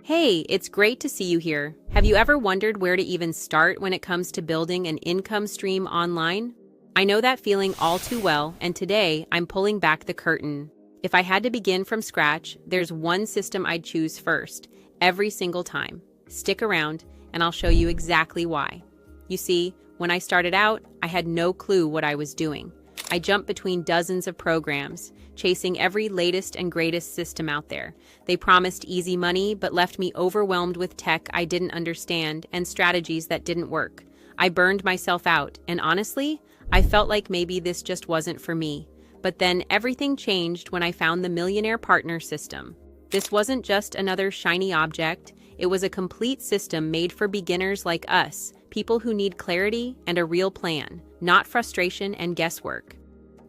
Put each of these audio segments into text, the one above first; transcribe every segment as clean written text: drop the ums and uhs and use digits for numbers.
Hey, it's great to see you here. Have you ever wondered where to even start when it comes to building an income stream online? I know that feeling all too well, and today I'm pulling back the curtain. If I had to begin from scratch, there's one system I'd choose first, every single time. Stick around, and I'll show you exactly why. You see, when I started out, I had no clue what I was doing. I jumped between dozens of programs, chasing every latest and greatest system out there. They promised easy money, but left me overwhelmed with tech I didn't understand and strategies that didn't work. I burned myself out, and honestly, I felt like maybe this just wasn't for me. But then everything changed when I found the Millionaire Partner System. This wasn't just another shiny object, it was a complete system made for beginners like us, people who need clarity and a real plan, not frustration and guesswork.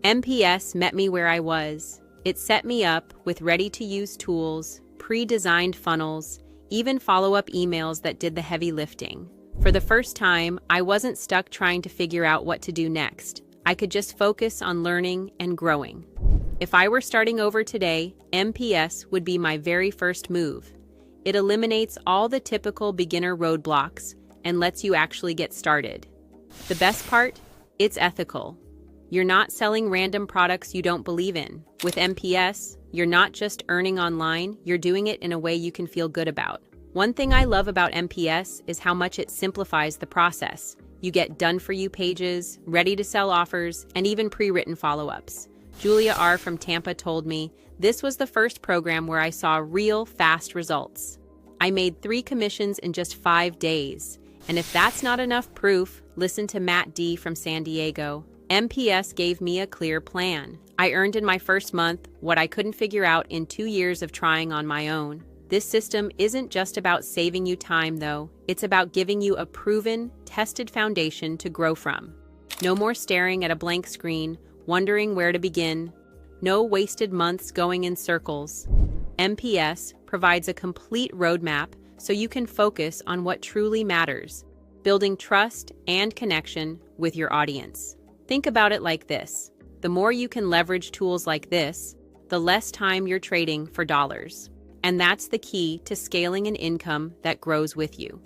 MPS met me where I was. It set me up with ready-to-use tools, pre-designed funnels, even follow-up emails that did the heavy lifting. For the first time, I wasn't stuck trying to figure out what to do next. I could just focus on learning and growing. If I were starting over today, MPS would be my very first move. It eliminates all the typical beginner roadblocks and lets you actually get started. The best part? It's ethical. You're not selling random products you don't believe in. With MPS, you're not just earning online, you're doing it in a way you can feel good about. One thing I love about MPS is how much it simplifies the process. You get done-for-you pages, ready-to-sell offers, and even pre-written follow-ups. Julia R. from Tampa told me, this was the first program where I saw real fast results. I made 3 commissions in just 5 days. And if that's not enough proof, listen to Matt D. from San Diego. MPS gave me a clear plan. I earned in my first month what I couldn't figure out in 2 years of trying on my own. This system isn't just about saving you time, though. It's about giving you a proven, tested foundation to grow from. No more staring at a blank screen, wondering where to begin. No wasted months going in circles. MPS provides a complete roadmap so you can focus on what truly matters, building trust and connection with your audience. Think about it like this. The more you can leverage tools like this, the less time you're trading for dollars. And that's the key to scaling an income that grows with you.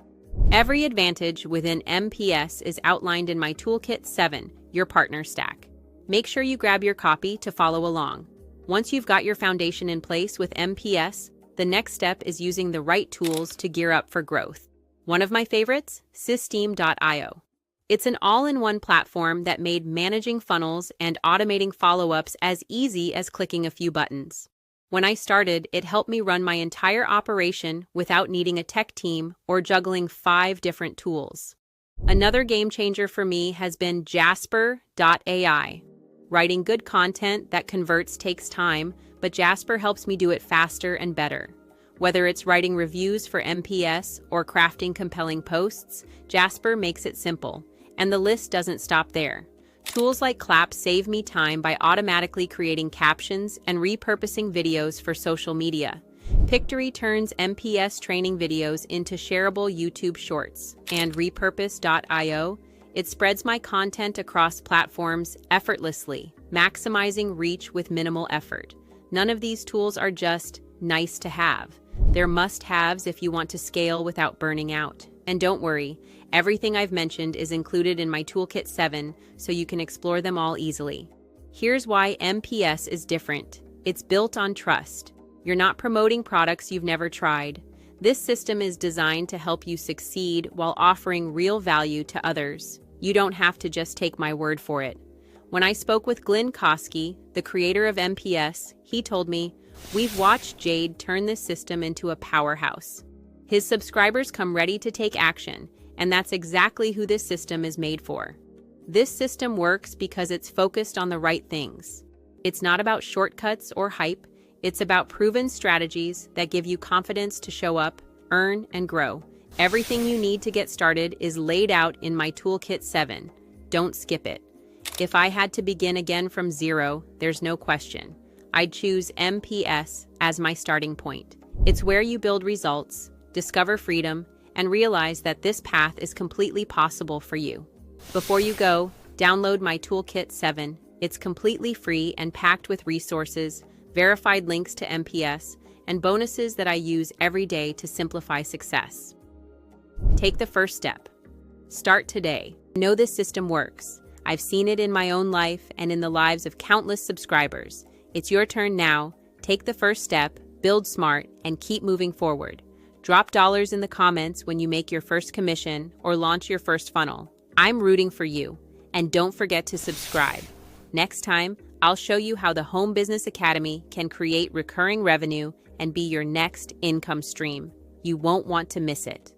Every advantage within MPS is outlined in my Toolkit 7, your partner stack. Make sure you grab your copy to follow along. Once you've got your foundation in place with MPS, the next step is using the right tools to gear up for growth. One of my favorites, Systeme.io. It's an all-in-one platform that made managing funnels and automating follow-ups as easy as clicking a few buttons. When I started, it helped me run my entire operation without needing a tech team or juggling 5 different tools. Another game changer for me has been Jasper AI. Writing good content that converts takes time, but Jasper helps me do it faster and better. Whether it's writing reviews for MPS or crafting compelling posts, Jasper makes it simple. And the list doesn't stop there. Tools like Klap save me time by automatically creating captions and repurposing videos for social media. Pictory turns MPS training videos into shareable YouTube shorts. And repurpose.io, it spreads my content across platforms effortlessly, maximizing reach with minimal effort. None of these tools are just nice to have. They're must-haves if you want to scale without burning out. And don't worry, everything I've mentioned is included in my Toolkit 7, so you can explore them all easily. Here's why MPS is different. It's built on trust. You're not promoting products you've never tried. This system is designed to help you succeed while offering real value to others. You don't have to just take my word for it. When I spoke with Glenn Koski, the creator of MPS, he told me, "We've watched Jade turn this system into a powerhouse." His subscribers come ready to take action, and that's exactly who this system is made for. This system works because it's focused on the right things. It's not about shortcuts or hype, it's about proven strategies that give you confidence to show up, earn, and grow. Everything you need to get started is laid out in my Toolkit 7. Don't skip it. If I had to begin again from zero, there's no question. I'd choose MPS as my starting point. It's where you build results, discover freedom, and realize that this path is completely possible for you. Before you go, download my Toolkit 7. It's completely free and packed with resources, verified links to MPS, and bonuses that I use every day to simplify success. Take the first step. Start today. I know this system works. I've seen it in my own life and in the lives of countless subscribers. It's your turn now. Take the first step, build smart, and keep moving forward. Drop dollars in the comments when you make your first commission or launch your first funnel. I'm rooting for you. And don't forget to subscribe. Next time, I'll show you how the Home Business Academy can create recurring revenue and be your next income stream. You won't want to miss it.